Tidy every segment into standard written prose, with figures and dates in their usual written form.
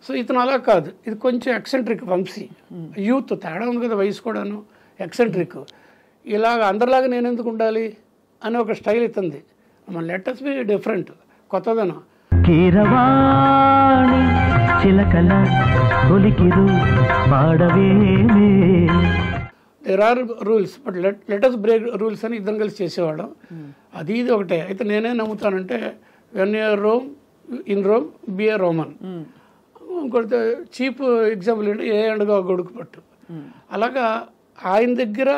So ఇతను అలా కాదు, ఇది కొంచెం ఎక్సెంట్రిక్ వంశీ, యూత్ తేడా ఉంది కదా, వయసు కూడాను ఎక్సెంట్రిక్. ఇలాగ అందరిలాగా నేను ఎందుకు ఉండాలి అని ఒక స్టైల్ ఇస్తుంది. మన లెటర్స్ బి డిఫరెంట్, కొత్తదనం. There are rules, but letters break rules అని ఇద్దరం కలిసి చేసేవాళ్ళం. అది ఇది ఒకటే. అయితే నేనే నమ్ముతానంటే when you're Rome in Rome be a Roman. ఇంకొకటి చీప్ ఎగ్జాంపుల్ ఏంటి, ఏ ఎండగా గొడుగు పట్టు. అలాగా ఆయన దగ్గర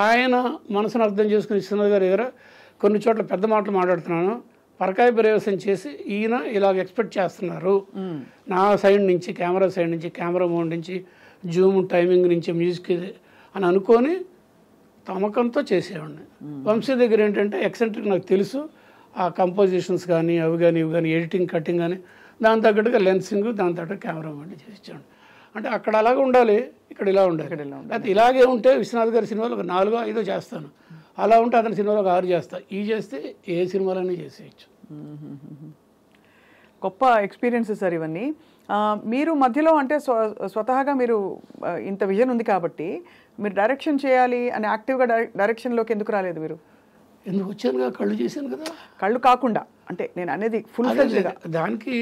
ఆయన మనసును అర్థం చేసుకుని విశ్వనాథ్ గారి దగ్గర కొన్ని చోట్ల పెద్ద మాటలు మాట్లాడుతున్నాను, పరకాయ ప్రవేశం చేసి ఈయన ఇలాగ ఎక్స్పెక్ట్ చేస్తున్నారు నా సైడ్ నుంచి, కెమెరా సైడ్ నుంచి, కెమెరా మోడ్ నుంచి, జూమ్ టైమింగ్ నుంచి, మ్యూజిక్ అని అనుకొని తమకంతో చేసేవాడిని. వంశీ దగ్గర ఏంటంటే ఎక్సెంట్రిక్ నాకు తెలుసు, ఆ కంపోజిషన్స్ కానీ అవి కానీ ఇవి కానీ ఎడిటింగ్ కటింగ్ కానీ దాని తగ్గట్టుగా లెన్సింగ్, దాని తగ్గట్టు కెమెరా మోడ్ చేసేవాడిని. అంటే అక్కడ అలాగే ఉండాలి, ఇక్కడ ఇలా ఉండాలి. అయితే ఇలాగే ఉంటే విశ్వనాథ్ గారి సినిమాలు ఒక 4-5 చేస్తాను, అలా ఉంటే అతని సినిమాలో ఒక 6 చేస్తాను. ఈ చేస్తే ఏ సినిమాలన్నీ చేసేయచ్చు. గొప్ప ఎక్స్పీరియన్సెస్ సార్ ఇవన్నీ. మీరు మధ్యలో అంటే స్వతహాగా మీరు ఇంత విజన్ ఉంది కాబట్టి మీరు డైరెక్షన్ చేయాలి అని యాక్టివ్గా డైరెక్షన్లోకి ఎందుకు రాలేదు మీరు? ఎందుకు వచ్చానుగా, కళ్ళు చేశాను కదా. కళ్ళు కాకుండా అంటే నేను అనేది ఫుల్ ఫ్లెడ్జ్డ్గా. దానికి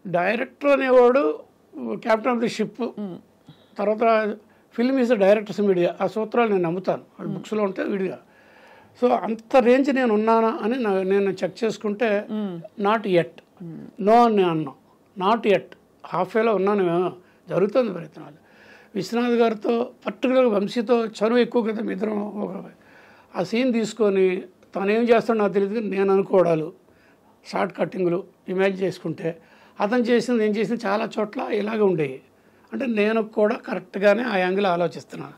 డైరెక్టర్ అనేవాడు క్యాప్టెన్ ఆఫ్ ది షిప్, తర్వాత film is the directors media, ఆ సూత్రాలు నేను నమ్ముతాను, బుక్స్లో ఉంటే విడిగా. సో అంత రేంజ్ నేను ఉన్నానా అని నేను చెక్ చేసుకుంటే నాట్ ఎట్, నో అని నేను అన్నాను. నాట్ ఎట్, హాఫ్ వేలో ఉన్నాను, జరుగుతుంది ప్రయత్నాలు. విశ్వనాథ్ గారితో పర్టికులర్గా వంశీతో చనువు ఎక్కువ కదా, మీ ఇద్దరం ఆ సీన్ తీసుకొని తను ఏం చేస్తాడో నాకు తెలియదు, నేను అనుకోవడాలు, షార్ట్ కట్టింగ్లు ఇమాజిన్ చేసుకుంటే అతను చేసింది నేను చేసింది చాలా చోట్ల ఇలాగే ఉండేవి. అంటే నేను కూడా కరెక్ట్గానే ఆ యాంగిల్ ఆలోచిస్తున్నాను.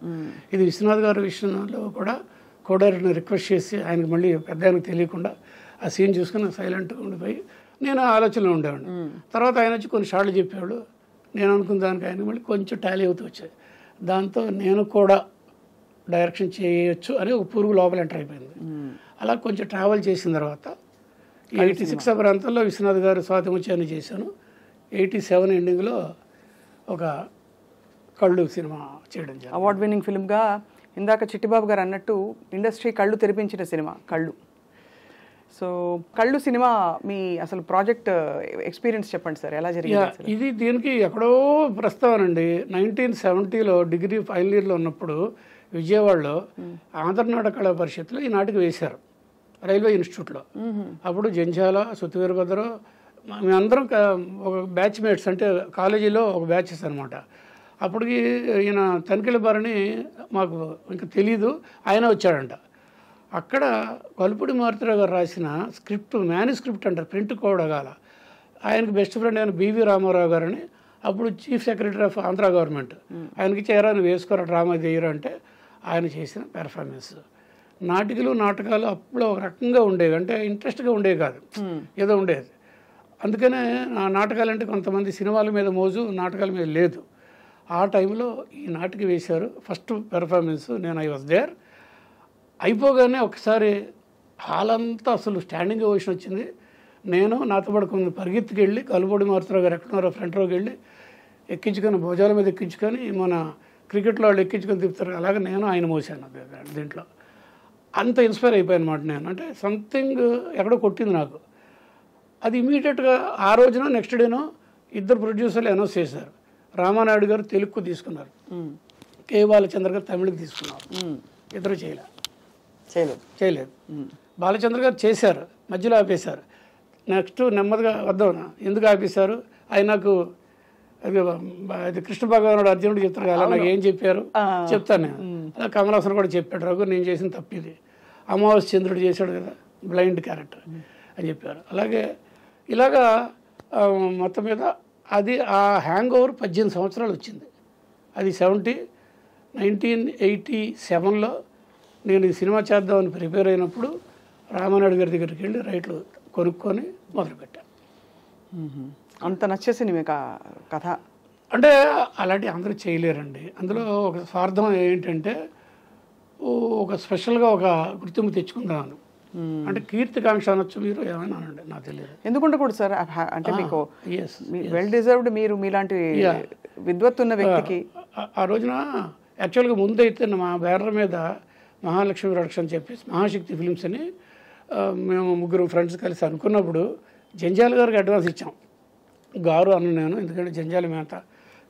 ఇది విశ్వనాథ్ గారి విషయంలో కూడా కోడైరెక్టర్ని రిక్వెస్ట్ చేసి ఆయనకు మళ్ళీ పెద్ద ఆయనకు తెలియకుండా ఆ సీన్ చూసుకుని సైలెంట్గా ఉండిపోయి నేను ఆలోచనలో ఉండేవాడిని. తర్వాత ఆయన వచ్చి కొన్ని షార్ట్లు చెప్పేవాడు, నేను అనుకున్న దానికి ఆయన మళ్ళీ కొంచెం టాలీ అవుతూ వచ్చాయి. దాంతో నేను కూడా డైరెక్షన్ చేయొచ్చు అని ఒక పురుగు లోపల ఎంటర్ అయిపోయింది. అలా కొంచెం ట్రావెల్ చేసిన తర్వాత 86 ప్రాంతంలో విశ్వనాథ్ గారు స్వాతి ముత్యాన్ని చేశాను. 87 ఎండింగ్లో ఒక కళ్ళు సినిమా చేయడం జరిగింది. అవార్డ్ విన్నింగ్ ఫిల్మ్గా ఇందాక చిట్టిబాబు గారు అన్నట్టు ఇండస్ట్రీ కళ్ళు తెరిపించిన సినిమా కళ్ళు. సో కళ్ళు సినిమా మీ అసలు ప్రాజెక్ట్ ఎక్స్పీరియన్స్ చెప్పండి సార్, ఎలా జరిగింది? ఇది దీనికి ఎక్కడో ప్రస్తావనండి. 1970లో డిగ్రీ ఫైనల్ ఇయర్లో ఉన్నప్పుడు విజయవాడలో ఆంధ్రనాట కళా పరిషత్లో ఈ నాటికి వేశారు, రైల్వే ఇన్స్టిట్యూట్లో. అప్పుడు జంజాల, సుత్తివీరభద్రం, మేమందరం ఒక బ్యాచ్ మేట్స్, అంటే కాలేజీలో ఒక బ్యాచెస్ అనమాట. అప్పటికి ఈయన తనిఖీల బారని మాకు ఇంకా తెలీదు, ఆయన వచ్చాడంట. అక్కడ కలుపుడి మారుతిరావు గారు రాసిన స్క్రిప్ట్, మ్యానుస్క్రిప్ట్ అంటారు, ప్రింట్ కూడా కాల. ఆయనకి బెస్ట్ ఫ్రెండ్ ఆయన బివి రామారావు గారని, అప్పుడు chief secretary of Andhra government. ఆయనకి చేరాను వేసుకోరా డ్రామా చేయరు అంటే ఆయన చేసిన పెర్ఫార్మెన్స్. నాటకాలు అప్పుడు ఒక రకంగా ఉండేవి, అంటే ఇంట్రెస్ట్గా ఉండేవి కాదు, ఏదో ఉండేది. అందుకనే ఆ నాటకాలంటే కొంతమంది సినిమాల మీద మోజు, నాటకాల మీద లేదు. ఆ టైంలో ఈ నాటకం వేశారు. First performance I was there. అయిపోగానే ఒకసారి హాల్ అంతా అసలు స్టాండింగ్ ఓషన్ వచ్చింది. నేను నాతో పాటు కొంత పరిగెత్తుకు వెళ్ళి కలుపుడి మారుతిరావు గారు ఎక్కడున్నారో ఫ్రంట్ రోకి వెళ్ళి ఎక్కించుకొని, భుజాల మీద ఎక్కించుకొని, మన క్రికెట్లో వాళ్ళు ఎక్కించుకొని తిప్పుతారు అలాగే నేను ఆయన మోసాను దీంట్లో. అంత ఇన్స్పైర్ అయిపోయాను అనమాట నేను. అంటే సంథింగ్ ఎక్కడో కొట్టింది నాకు. అది ఇమీడియట్గా ఆ రోజున నెక్స్ట్ డేనో ఇద్దరు ప్రొడ్యూసర్లు అనౌన్స్ చేశారు. రామానాయుడు గారు తెలుగుకు తీసుకున్నారు, కే బాలచంద్ర గారు తమిళకి తీసుకున్నారు. ఇద్దరు చేయలేదు. బాలచంద్ర గారు చేశారు, మధ్యలో ఆపేశారు. నెక్స్ట్ నెమ్మదిగా వద్దాం, ఎందుకు ఆపేశారు, ఆయన నాకు అది కృష్ణ భగవానుడు అర్జునుడు చెప్తారు కదా, నాకు ఏం చెప్పారు చెప్తాను నేను. అలా కమల్ హాసన్ కూడా చెప్పాడు, రఘు నేను చేసిన తప్పిది, అమావాస్య చంద్రుడు చేశాడు కదా బ్లైండ్ క్యారెక్టర్ అని చెప్పారు. అలాగే ఇలాగా మొత్తం మీద అది ఆ హ్యాంగ్ ఓవర్ 18 సంవత్సరాలు వచ్చింది. అది 1987లో నేను ఈ సినిమా చేద్దామని ప్రిపేర్ అయినప్పుడు రామానాయుడు గారి దగ్గరికి వెళ్ళి రైట్లు కొనుక్కొని మొదలుపెట్టాను. అంత నచ్చేసింది మీకు కథ? అంటే అలాంటి అందరూ చేయలేరండి. అందులో ఒక స్వార్థం ఏంటంటే ఒక స్పెషల్గా ఒక గుర్తింపు తెచ్చుకుందామని. అంటే కీర్తికాంక్ష అనొచ్చు మీరు ఏమైనా అనండి నాకు తెలియదు. ఎందుకుంటే కూడా సార్ అంటే మీకు ఎస్ వెల్ డిజర్వ్డ్ మీరు మీలాంటి విద్వత్తు ఉన్న వ్యక్తికి ఆ రోజున యాక్చువల్గా ముందైతే మా బ్యానర్ మీద మహాలక్ష్మి ప్రొడక్షన్ అని చెప్పేసి మహాశక్తి ఫిలిమ్స్ అని మేము ముగ్గురు ఫ్రెండ్స్ కలిసి అనుకున్నప్పుడు జంజాల గారికి అడ్వాన్స్ ఇచ్చాం. గారు అన్న నేను, ఎందుకంటే జంజాల మేత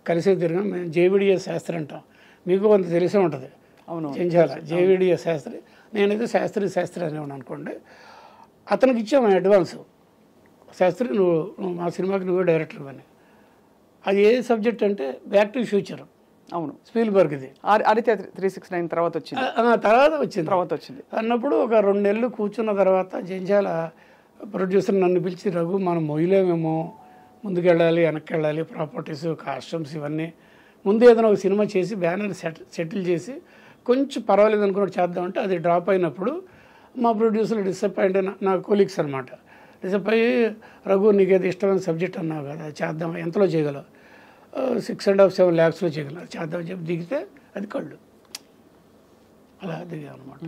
కలిసే తిరిగాం. మేము జేవిడిఎస్ శాస్త్రి అంటాం, మీకు కొంత తెలిసే ఉంటుంది. అవును, జంజాల జేవిడిఎస్ శాస్త్రి, నేనైతే శాస్త్రి అనేవాడు అనుకోండి. అతనికి ఇచ్చాము అడ్వాన్స్. శాస్త్రి నువ్వు మా సినిమాకి నువ్వే డైరెక్టర్ అని. అది ఏ సబ్జెక్ట్ అంటే బ్యాక్ టు ఫ్యూచర్. అవును, స్పీల్బర్గ్ది. ఆదిత్య 369 తర్వాత వచ్చింది. తర్వాత వచ్చింది అన్నప్పుడు ఒక 2 నెలలు కూర్చున్న తర్వాత జంజాల ప్రొడ్యూసర్ నన్ను పిలిచి, రఘు మనం మొయ్యలేమేమో, ముందుకెళ్ళాలి వెనక్కి వెళ్ళాలి, ప్రాపర్టీస్ కాస్ట్యూమ్స్ ఇవన్నీ, ముందు ఏదైనా ఒక సినిమా చేసి బ్యానర్ సెటిల్ చేసి కొంచెం పర్వాలేదు అనుకున్నట్టు చేద్దామంటే అది డ్రాప్ అయినప్పుడు మా ప్రొడ్యూసర్ డిసప్పాయింట్ అయిన నా కొలీగ్స్ అనమాట. డిసప్పాయి, రఘు నీకేది ఇష్టమైన సబ్జెక్ట్ అన్నావు కదా చేద్దాం, ఎంతలో చేయగలవు, 6.5-7 lakhsలో చేయగలరు, చేద్దామని చెప్పి దిగితే అది కళ్ళు అలా దిగా అనమాట.